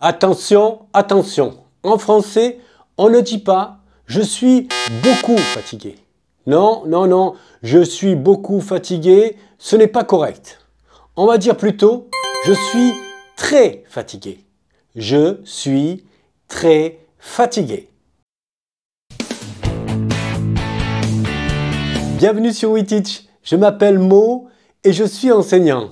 Attention, attention. En français, on ne dit pas « je suis beaucoup fatigué ». Non, non, non, je suis beaucoup fatigué, ce n'est pas correct. On va dire plutôt « je suis très fatigué ». Je suis très fatigué. Bienvenue sur WeTeach, je m'appelle Mo et je suis enseignant.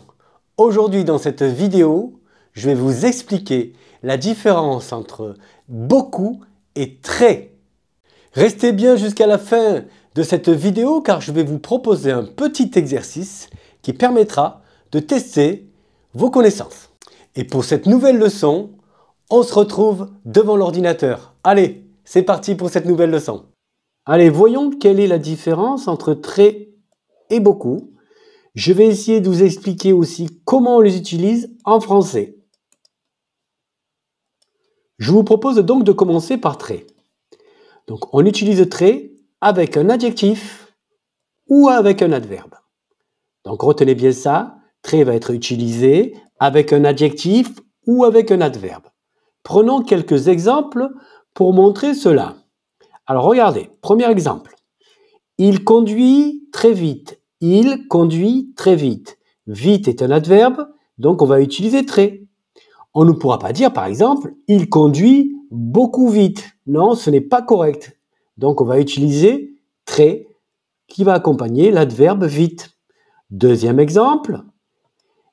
Aujourd'hui dans cette vidéo, je vais vous expliquer la différence entre beaucoup et très. Restez bien jusqu'à la fin de cette vidéo car je vais vous proposer un petit exercice qui permettra de tester vos connaissances. Et pour cette nouvelle leçon, on se retrouve devant l'ordinateur. Allez, c'est parti pour cette nouvelle leçon. Allez, voyons quelle est la différence entre très et beaucoup. Je vais essayer de vous expliquer aussi comment on les utilise en français. Je vous propose donc de commencer par très. Donc, on utilise très avec un adjectif ou avec un adverbe. Donc, retenez bien ça. Très va être utilisé avec un adjectif ou avec un adverbe. Prenons quelques exemples pour montrer cela. Alors, regardez. Premier exemple. Il conduit très vite. Il conduit très vite. Vite est un adverbe, donc on va utiliser très. On ne pourra pas dire, par exemple, il conduit beaucoup vite. Non, ce n'est pas correct. Donc, on va utiliser très qui va accompagner l'adverbe vite. Deuxième exemple.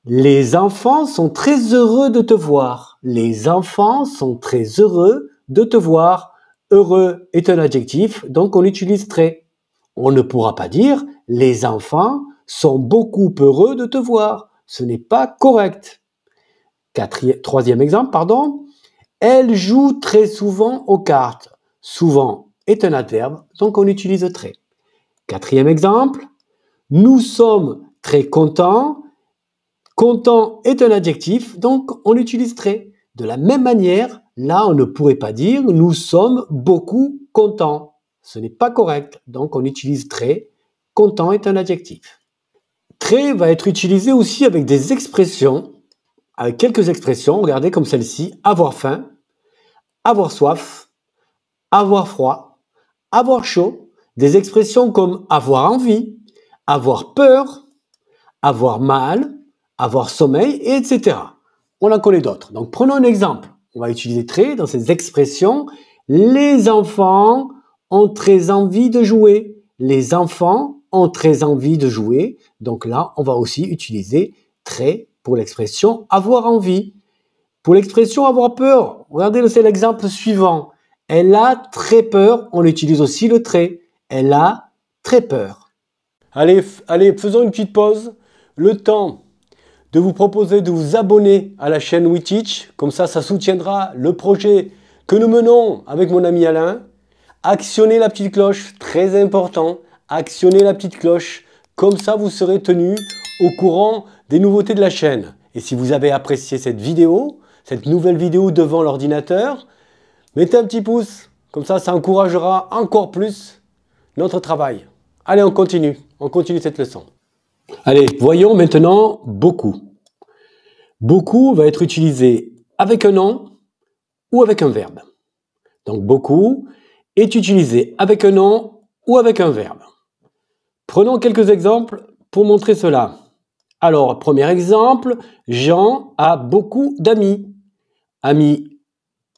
Les enfants sont très heureux de te voir. Les enfants sont très heureux de te voir. Heureux est un adjectif, donc on utilise très. On ne pourra pas dire les enfants sont beaucoup heureux de te voir. Ce n'est pas correct. Troisième exemple, pardon. Elle joue très souvent aux cartes. Souvent est un adverbe, donc on utilise très. Quatrième exemple. Nous sommes très contents. Content est un adjectif, donc on utilise très. De la même manière, là, on ne pourrait pas dire nous sommes beaucoup contents. Ce n'est pas correct, donc on utilise très. Content est un adjectif. Très va être utilisé aussi avec des expressions. Avec quelques expressions, regardez comme celle-ci, avoir faim, avoir soif, avoir froid, avoir chaud, des expressions comme avoir envie, avoir peur, avoir mal, avoir sommeil, etc. On en connaît d'autres. Donc prenons un exemple. On va utiliser très dans ces expressions. Les enfants ont très envie de jouer. Les enfants ont très envie de jouer. Donc là, on va aussi utiliser très pour l'expression avoir envie. Pour l'expression avoir peur, regardez, c'est l'exemple suivant. Elle a très peur, on utilise aussi le très. Elle a très peur. Allez, faisons une petite pause. Le temps de vous proposer de vous abonner à la chaîne WeTeach. Comme ça soutiendra le projet que nous menons avec mon ami Alain. Actionnez la petite cloche, très important. Actionnez la petite cloche. Comme ça, vous serez tenu au courant des nouveautés de la chaîne. Et si vous avez apprécié cette vidéo, cette nouvelle vidéo devant l'ordinateur, mettez un petit pouce. Comme ça encouragera encore plus notre travail. Allez, on continue cette leçon. Allez, voyons maintenant beaucoup. Beaucoup va être utilisé avec un nom ou avec un verbe. Donc, beaucoup est utilisé avec un nom ou avec un verbe. Prenons quelques exemples pour montrer cela. Alors, premier exemple, Jean a beaucoup d'amis. Amis,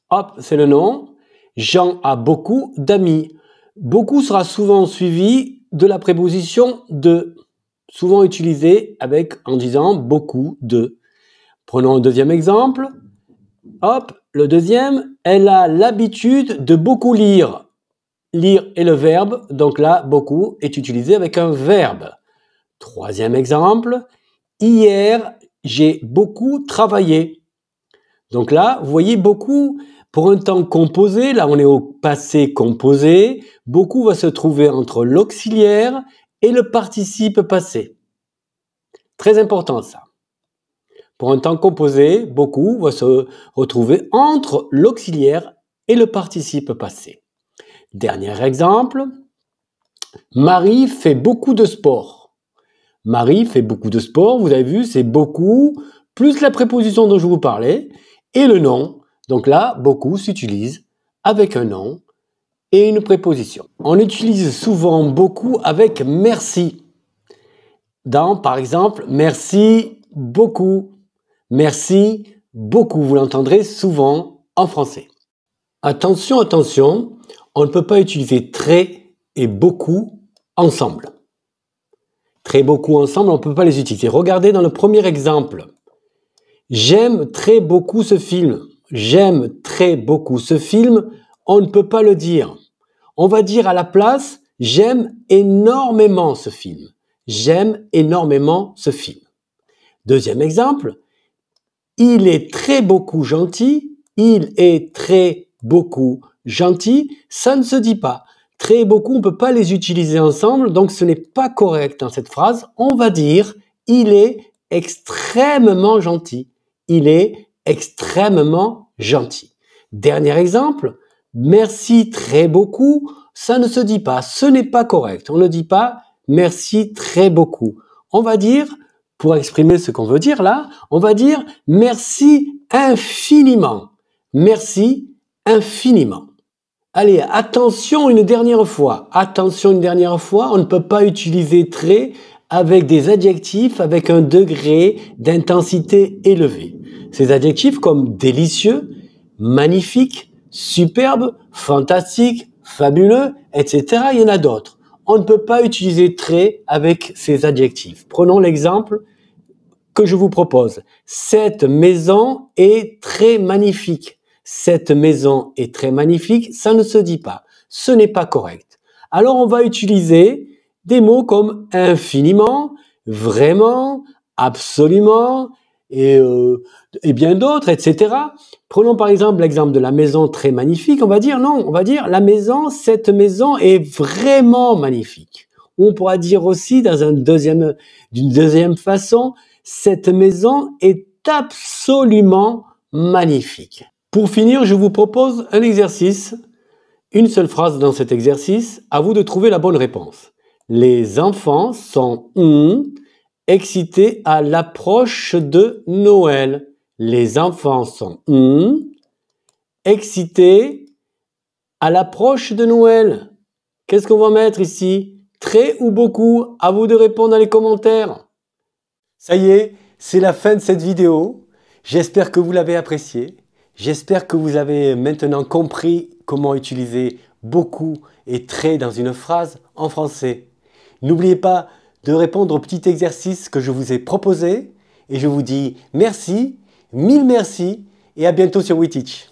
hop, c'est le nom. Jean a beaucoup d'amis. Beaucoup sera souvent suivi de la préposition de, souvent utilisé en disant beaucoup de. Prenons un deuxième exemple. Hop, le deuxième, elle a l'habitude de beaucoup lire. Lire est le verbe, donc là, beaucoup est utilisé avec un verbe. Troisième exemple, hier, j'ai beaucoup travaillé. Donc là, vous voyez beaucoup, pour un temps composé, là on est au passé composé, beaucoup va se trouver entre l'auxiliaire et le participe passé. Très important ça. Pour un temps composé, beaucoup va se retrouver entre l'auxiliaire et le participe passé. Dernier exemple, Marie fait beaucoup de sport. Marie fait beaucoup de sport, vous avez vu, c'est beaucoup, plus la préposition dont je vous parlais, et le nom. Donc là, beaucoup s'utilise avec un nom et une préposition. On utilise souvent beaucoup avec merci. Par exemple, merci beaucoup. Merci beaucoup, vous l'entendrez souvent en français. Attention, attention, on ne peut pas utiliser très et beaucoup ensemble. Très beaucoup ensemble, on ne peut pas les utiliser. Regardez dans le premier exemple. J'aime très beaucoup ce film. J'aime très beaucoup ce film. On ne peut pas le dire. On va dire à la place, j'aime énormément ce film. J'aime énormément ce film. Deuxième exemple, il est très beaucoup gentil. Il est très beaucoup gentil. Ça ne se dit pas. Très beaucoup, on ne peut pas les utiliser ensemble, donc ce n'est pas correct dans cette phrase. On va dire, il est extrêmement gentil. Il est extrêmement gentil. Dernier exemple, merci très beaucoup, ça ne se dit pas, ce n'est pas correct. On ne dit pas merci très beaucoup. On va dire, pour exprimer ce qu'on veut dire là, on va dire merci infiniment. Merci infiniment. Allez, attention une dernière fois. Attention une dernière fois, on ne peut pas utiliser très avec des adjectifs avec un degré d'intensité élevé. Ces adjectifs comme délicieux, magnifique, superbe, fantastique, fabuleux, etc. Il y en a d'autres. On ne peut pas utiliser très avec ces adjectifs. Prenons l'exemple que je vous propose. Cette maison est très magnifique. Cette maison est très magnifique, ça ne se dit pas. Ce n'est pas correct. Alors on va utiliser des mots comme infiniment, vraiment, absolument et bien d'autres, etc. Prenons par exemple l'exemple de la maison très magnifique. On va dire non, on va dire la maison, cette maison est vraiment magnifique. On pourra dire aussi d'une deuxième façon, cette maison est absolument magnifique. Pour finir, je vous propose un exercice, une seule phrase dans cet exercice, à vous de trouver la bonne réponse. Les enfants sont excités à l'approche de Noël. Les enfants sont excités à l'approche de Noël. Qu'est-ce qu'on va mettre ici? Très ou beaucoup? À vous de répondre dans les commentaires. Ça y est, c'est la fin de cette vidéo. J'espère que vous l'avez appréciée. J'espère que vous avez maintenant compris comment utiliser beaucoup et très dans une phrase en français. N'oubliez pas de répondre au petit exercice que je vous ai proposé et je vous dis merci, mille merci et à bientôt sur WeTeach.